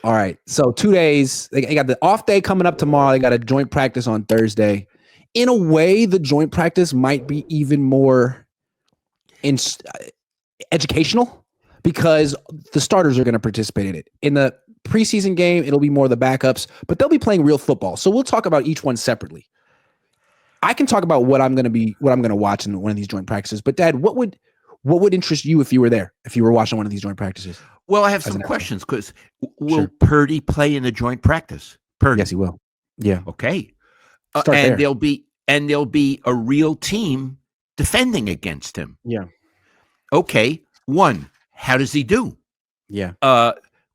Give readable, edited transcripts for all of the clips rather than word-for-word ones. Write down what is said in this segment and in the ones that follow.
All right. So 2 days. They got the off day coming up tomorrow. They got a joint practice on Thursday. In a way, the joint practice might be even more educational because the starters are going to participate in it. In the preseason game, it'll be more the backups, but they'll be playing real football. So we'll talk about each one separately. I can talk about what I'm going to watch in one of these joint practices. But Dad, what would interest you if you were there, if you were watching one of these joint practices? Well, I have some questions because will Purdy play in the joint practice? Purdy. Yes, he will. Yeah. Okay. And there'll be a real team defending against him. Yeah. Okay. 1, how does he do? Yeah.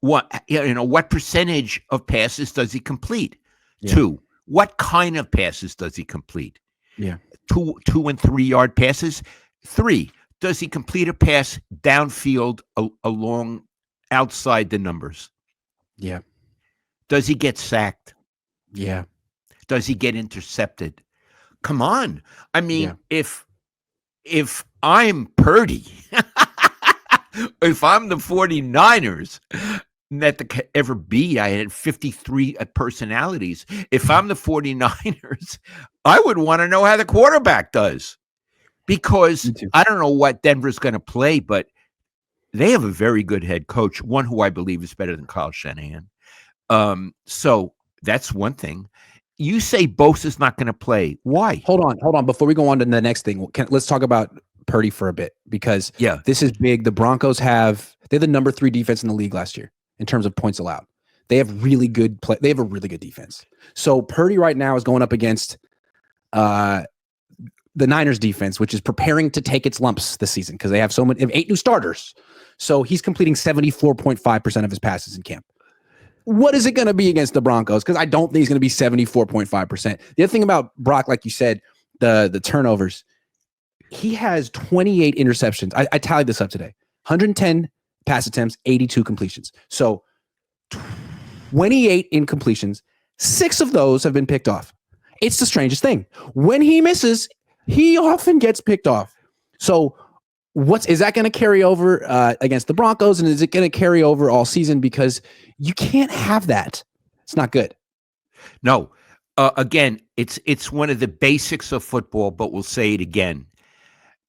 What percentage of passes does he complete? Yeah. 2, what kind of passes does he complete? Yeah. 2 and 3 yard passes. 3, does he complete a pass downfield along outside the numbers? Yeah. Does he get sacked? Yeah. Does he get intercepted? Come on. I mean, if I'm Purdy, if I'm the 49ers, that there could ever be, I had 53 personalities. If I'm the 49ers, I would want to know how the quarterback does. Because I don't know what Denver's going to play, but they have a very good head coach, one who I believe is better than Kyle Shanahan. So that's one thing. You say Bosa's not going to play. Why? Hold on. Before we go on to the next thing, let's talk about Purdy for a bit because this is big. The Broncos they're the number 3 defense in the league last year in terms of points allowed. They have really good play. They have a really good defense. So Purdy right now is going up against the Niners defense, which is preparing to take its lumps this season because they have 8 new starters. So he's completing 74.5% of his passes in camp. What is it going to be against the Broncos? Because I don't think he's going to be 74.5%. The other thing about Brock, like you said, the turnovers, he has 28 interceptions. I tallied this up today. 110 pass attempts, 82 completions. So 28 incompletions, 6 of those have been picked off. It's the strangest thing. When he misses, he often gets picked off. So is that going to carry over against the Broncos? And is it going to carry over all season? Because you can't have that. It's not good. No. Again, it's one of the basics of football, but we'll say it again.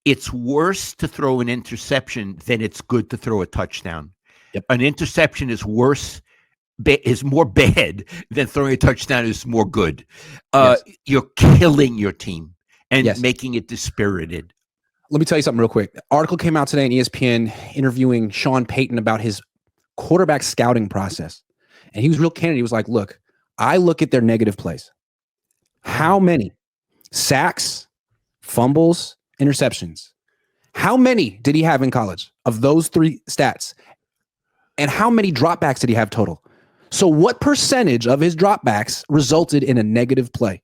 It's worse to throw an interception than it's good to throw a touchdown. Yep. An interception is more bad than throwing a touchdown is more good. You're killing your team and making it dispirited. Let me tell you something real quick. Article came out today in ESPN interviewing Sean Payton about his quarterback scouting process. And he was real candid. He was like, look, I look at their negative plays. How many sacks, fumbles, interceptions? How many did he have in college of those 3 stats? And how many dropbacks did he have total? So what percentage of his dropbacks resulted in a negative play?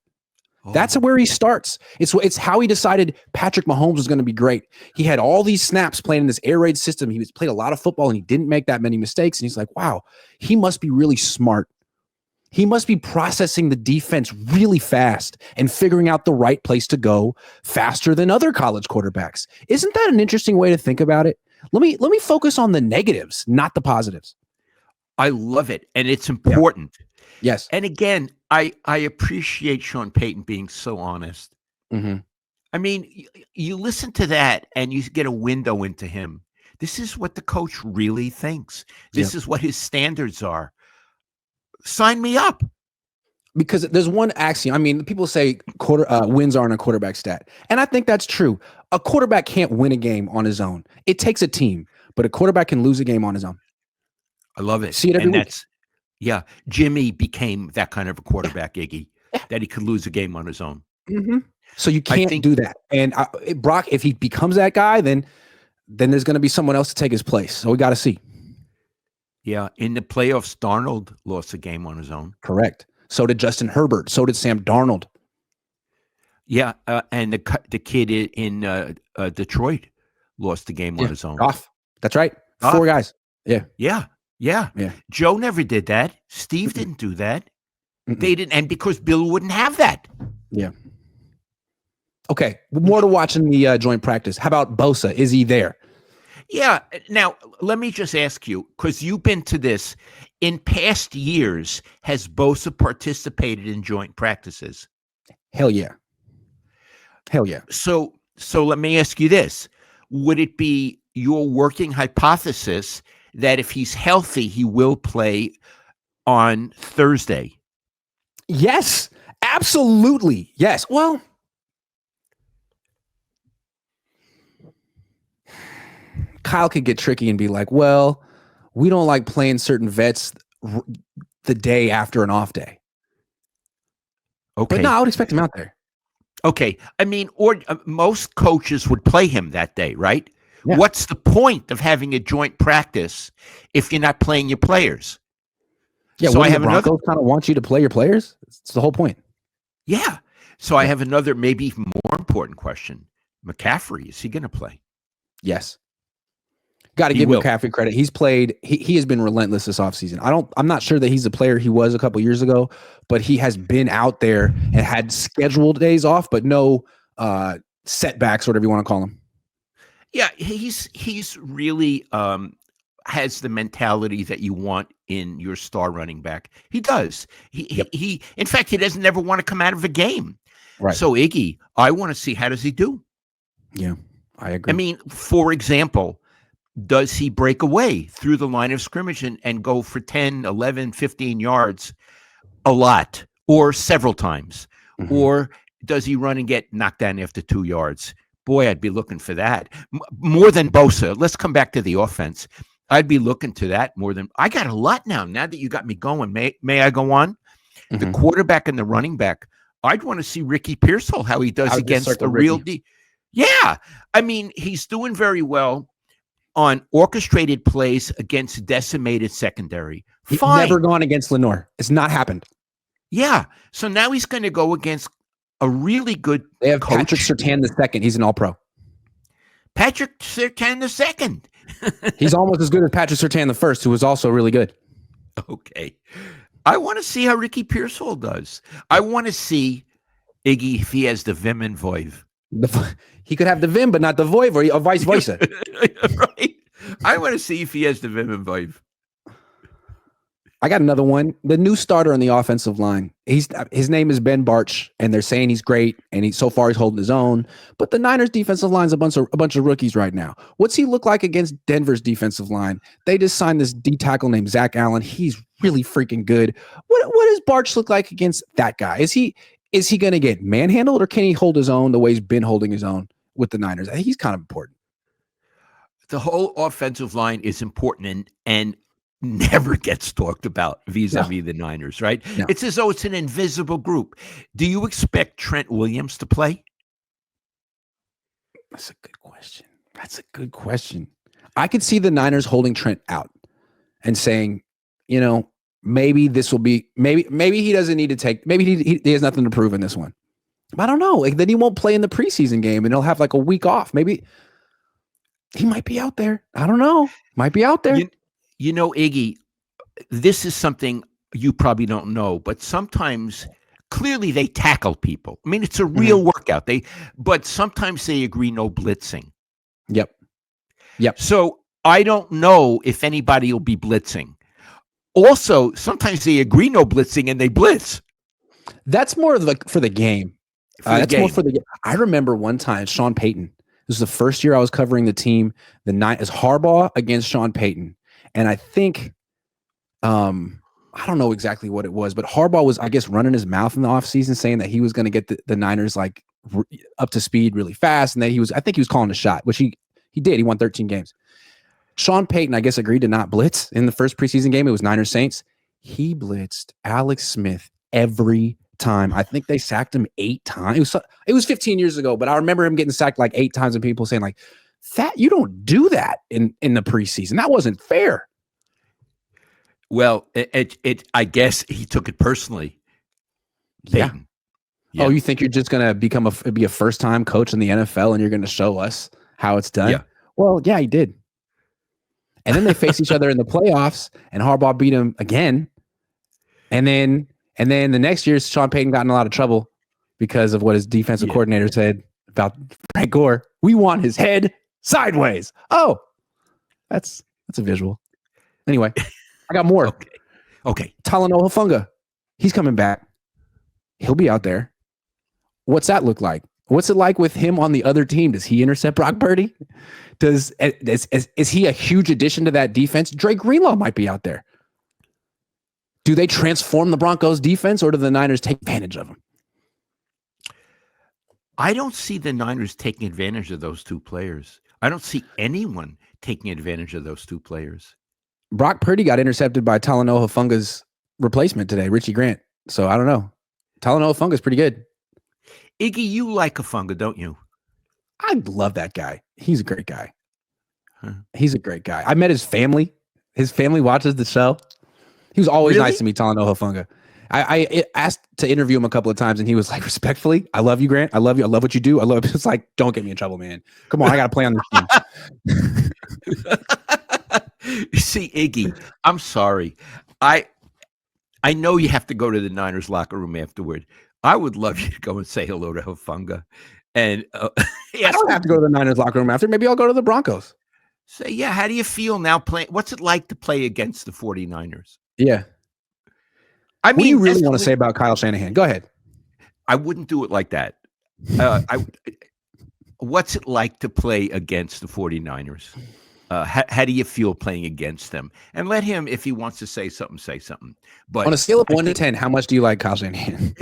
That's where he starts. It's how he decided Patrick Mahomes was going to be great. He had all these snaps playing in this air raid system. He played a lot of football and he didn't make that many mistakes. And he's like, wow, he must be really smart. He must be processing the defense really fast and figuring out the right place to go faster than other college quarterbacks. Isn't that an interesting way to think about it? Let me focus on the negatives, not the positives. I love it. And it's important. Yeah. Yes. And again, I appreciate Sean Payton being so honest. Mm-hmm. I mean, you listen to that and you get a window into him. This is what the coach really thinks. This is what his standards are. Sign me up. Because there's one axiom. I mean, people say wins aren't a quarterback stat. And I think that's true. A quarterback can't win a game on his own. It takes a team, but a quarterback can lose a game on his own. I love it. See it every week. Jimmy became that kind of a quarterback, Iggy, that he could lose a game on his own. Mm-hmm. So you can't do that. And Brock, if he becomes that guy, then there's going to be someone else to take his place. So we got to see. Yeah. In the playoffs, Darnold lost a game on his own. Correct. So did Justin Herbert. So did Sam Darnold. Yeah. And the kid in Detroit lost the game on his own. Goff. That's right. 4 guys. Yeah. Joe never did that. Steve didn't do that. They didn't. And because Bill wouldn't have that. Yeah. Okay. More to watch in the joint practice. How about Bosa? Is he there? Yeah. Now, let me just ask you, because you've been to this in past years, has Bosa participated in joint practices? Hell yeah. Hell yeah. So let me ask you this. Would it be your working hypothesis that if he's healthy, he will play on Thursday? Yes, absolutely. Yes. Well, Kyle could get tricky and be like, well, we don't like playing certain vets the day after an off day. Okay. But no, I would expect him out there. Okay. I mean, or most coaches would play him that day, right? Yeah. What's the point of having a joint practice if you're not playing your players? Yeah, so I have the Broncos kind of want you to play your players. It's the whole point. Yeah. So I have another, maybe more important question. McCaffrey, is he going to play? Yes. Got to give McCaffrey credit. He's played. He has been relentless this offseason. I'm not sure that he's the player he was a couple years ago, but he has been out there and had scheduled days off, but no setbacks, whatever you want to call them. Yeah, he's really has the mentality that you want in your star running back. He does. He in fact, he doesn't ever want to come out of a game. Right. So Iggy, I want to see, how does he do? Yeah, I agree. I mean, for example, does he break away through the line of scrimmage and go for 10, 11, 15 yards a lot or several times? Mm-hmm. Or does he run and get knocked down after 2 yards? Boy, I'd be looking for that. More than Bosa. Let's come back to the offense. I'd be looking to that more than – I got a lot now that you got me going. May I go on? Mm-hmm. The quarterback and the running back, I'd want to see Ricky Pearsall, how he does against the real D. Yeah. I mean, he's doing very well on orchestrated plays against decimated secondary. He's never gone against Lenore. It's not happened. Yeah. So now he's going to go against a really good They have coach. Patrick Surtain II. He's an all-pro. Patrick Surtain II. He's almost as good as Patrick Surtain I, who was also really good. Okay. I want to see how Ricky Pearsall does. I want to see, Iggy, if he has the Vim and Voiv. He could have the Vim, but not the Voiv, or vice versa. Right. I want to see if he has the Vim and Voiv. I got another one. The new starter on the offensive line. His name is Ben Bartch, and they're saying he's great, and so far he's holding his own. But the Niners' defensive line's a bunch of rookies right now. What's he look like against Denver's defensive line? They just signed this D tackle named Zach Allen. He's really freaking good. What does Bartch look like against that guy? Is he going to get manhandled, or can he hold his own the way he's been holding his own with the Niners? I think he's kind of important. The whole offensive line is important and never gets talked about vis-a-vis the Niners, right? No. It's as though it's an invisible group. Do you expect Trent Williams to play? That's a good question. I could see the Niners holding Trent out and saying, maybe this will be, maybe he doesn't need to take, maybe he has nothing to prove in this one. I don't know. Then he won't play in the preseason game and he'll have a week off. Maybe he might be out there. I don't know. Might be out there. Iggy, this is something you probably don't know, but sometimes clearly they tackle people. I mean, it's a real workout. But sometimes they agree no blitzing. Yep. So I don't know if anybody will be blitzing. Also, sometimes they agree no blitzing and they blitz. That's more for the game. More for the game. I remember one time Sean Payton. This was the first year I was covering the team. The night is Harbaugh against Sean Payton. And I think, I don't know exactly what it was, but Harbaugh was, I guess, running his mouth in the offseason saying that he was going to get the Niners up to speed really fast. And that I think he was calling a shot, which he did. He won 13 games. Sean Payton, I guess, agreed to not blitz in the first preseason game. It was Niners Saints. He blitzed Alex Smith every time. I think they sacked him 8 times. It was 15 years ago, but I remember him getting sacked 8 times and people saying that you don't do that in the preseason. That wasn't fair. Well, I guess he took it personally. Yeah. Oh, you think you're just going to be a first-time coach in the NFL and you're going to show us how it's done? Yeah. Well, yeah, he did. And then they faced each other in the playoffs and Harbaugh beat him again. And then the next year, Sean Payton got in a lot of trouble because of what his defensive coordinator said about Frank Gore. We want his head sideways. Oh, That's a visual. Anyway, I got more. Okay. Talanoa Hufanga, he's coming back. He'll be out there. What's that look like? What's it like with him on the other team? Does he intercept Brock Purdy? Is he a huge addition to that defense? Dre Greenlaw might be out there. Do they transform the Broncos defense, or do the Niners take advantage of them? I don't see the Niners taking advantage of those two players. I don't see anyone taking advantage of those two players. Brock Purdy got intercepted by Talanoa Hufanga's replacement today, Richie Grant. So I don't know. Talanoa Hufanga's pretty good. Iggy, you like Hufanga, don't you? I love that guy. He's a great guy. He's a great guy. I met his family. His family watches the show. He was always nice to me, Talanoa Hufanga. I asked to interview him a couple of times, and he was like, respectfully, I love you, Grant. I love you. I love what you do. I love it. It's like, don't get me in trouble, man. Come on, I got to play on this team. See, Iggy, I'm sorry. I know you have to go to the Niners locker room afterward. I would love you to go and say hello to Hufanga. And I don't have to go to the Niners locker room after. Maybe I'll go to the Broncos. Say, yeah, how do you feel now playing? What's it like to play against the 49ers? Yeah. I mean, what do you really want to say about Kyle Shanahan? Go ahead. I wouldn't do it like that. What's it like to play against the 49ers? How do you feel playing against them? And let him, if he wants to say something, say something. But on a scale of 1 to 10, how much do you like Kyle Shanahan?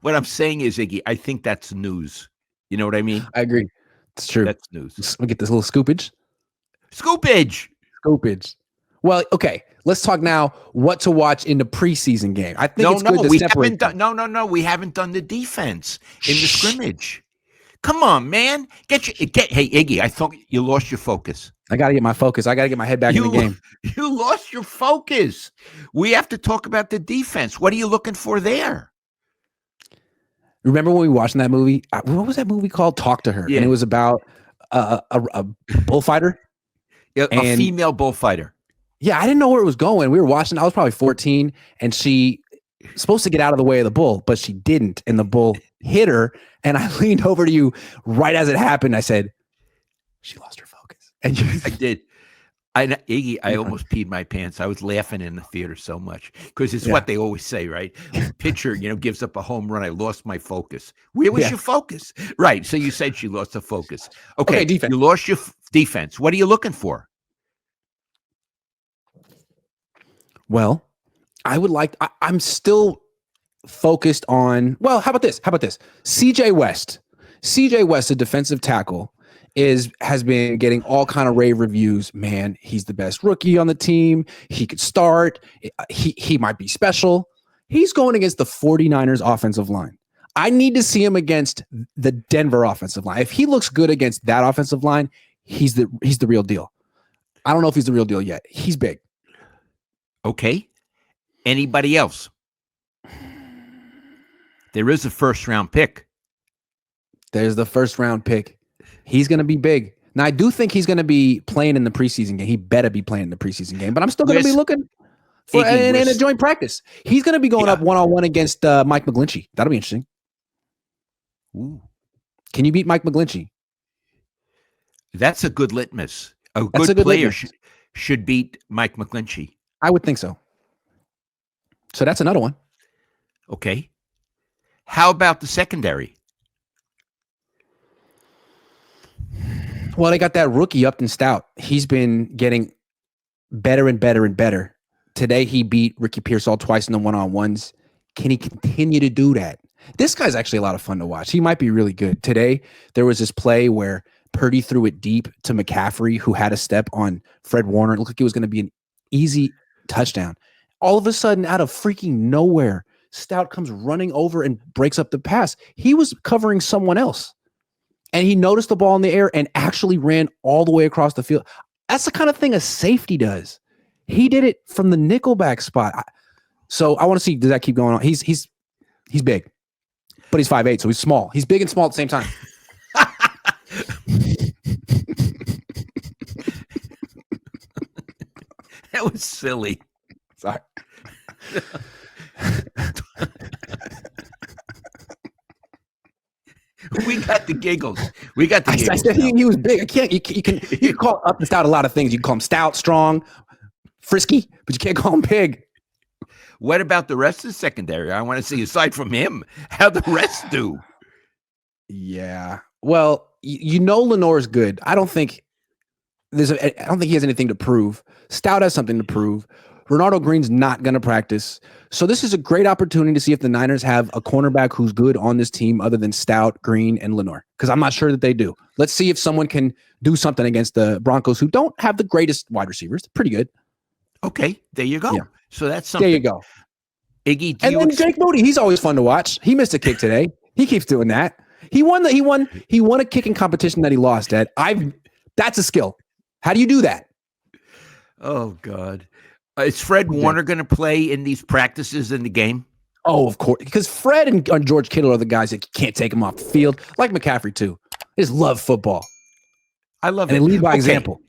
What I'm saying is, Iggy, I think that's news. You know what I mean? I agree. It's true. That's news. We'll get this little scoopage. Scoopage. Well, okay. Let's talk now what to watch in the preseason game. I think it's good to separate. We haven't done the defense in the scrimmage. Come on, man. Hey, Iggy, I thought you lost your focus. I got to get my focus. I got to get my head back in the game. You lost your focus. We have to talk about the defense. What are you looking for there? Remember when we watched that movie? What was that movie called? Talk to Her. Yeah. And it was about a bullfighter. A female bullfighter. Yeah, I didn't know where it was going. We were watching. I was probably 14, and she was supposed to get out of the way of the bull, but she didn't, and the bull hit her. And I leaned over to you right as it happened. I said, "She lost her focus." And I did. Iggy, I almost peed my pants. I was laughing in the theater so much because it's what they always say, right? Pitcher, gives up a home run. I lost my focus. Where was your focus? Right. So you said she lost her focus. Okay, defense. You lost your defense. What are you looking for? Well, I'm still focused on, how about this? CJ West, a defensive tackle, has been getting all kind of rave reviews. Man, he's the best rookie on the team. He could start. He might be special. He's going against the 49ers offensive line. I need to see him against the Denver offensive line. If he looks good against that offensive line, he's the real deal. I don't know if he's the real deal yet. He's big. Okay. Anybody else? There is a first-round pick. There's the first-round pick. He's going to be big. Now, I do think he's going to be playing in the preseason game. He better be playing in the preseason game. But I'm still going to be looking for in a joint practice. He's going to be going up one-on-one against Mike McGlinchey. That'll be interesting. Ooh. Can you beat Mike McGlinchey? That's a good litmus. A good player should beat Mike McGlinchey. I would think so. So that's another one. Okay. How about the secondary? Well, they got that rookie Upton Stout. He's been getting better and better and better. Today, he beat Ricky Pearsall twice in the one-on-ones. Can he continue to do that? This guy's actually a lot of fun to watch. He might be really good. Today, there was this play where Purdy threw it deep to McCaffrey, who had a step on Fred Warner. It looked like it was going to be an easy touchdown. All of a sudden, out of freaking nowhere, Stout comes running over and breaks up the pass. He was covering someone else. And he noticed the ball in the air and actually ran all the way across the field. That's the kind of thing a safety does. He did it from the nickelback spot. So I want to see, does that keep going on? He's big, but he's 5'8", so he's small. He's big and small at the same time. That was silly. Sorry. We got the giggles. We got the I giggles. said he was big. I can't. You can call up and stout a lot of things. You can call him stout, strong, frisky, but you can't call him big. What about the rest of the secondary? I want to see, aside from him, how the rest do. Yeah. Well, Lenore's good. I don't think he has anything to prove. Stout has something to prove. Ronaldo Green's not going to practice. So this is a great opportunity to see if the Niners have a cornerback who's good on this team other than Stout, Green, and Lenore, because I'm not sure that they do. Let's see if someone can do something against the Broncos, who don't have the greatest wide receivers. They're pretty good. Okay, there you go. Yeah. So that's something. There you go. Iggy, and then Jake Moody, he's always fun to watch. He missed a kick today. He keeps doing that. He won a kicking competition that he lost at. That's a skill. How do you do that? Oh God. Is Fred Warner going to play in these practices in the game? Oh, of course. Because Fred and George Kittle are the guys that can't take him off the field. Like McCaffrey, too. They just love football. I love it. And they lead by example.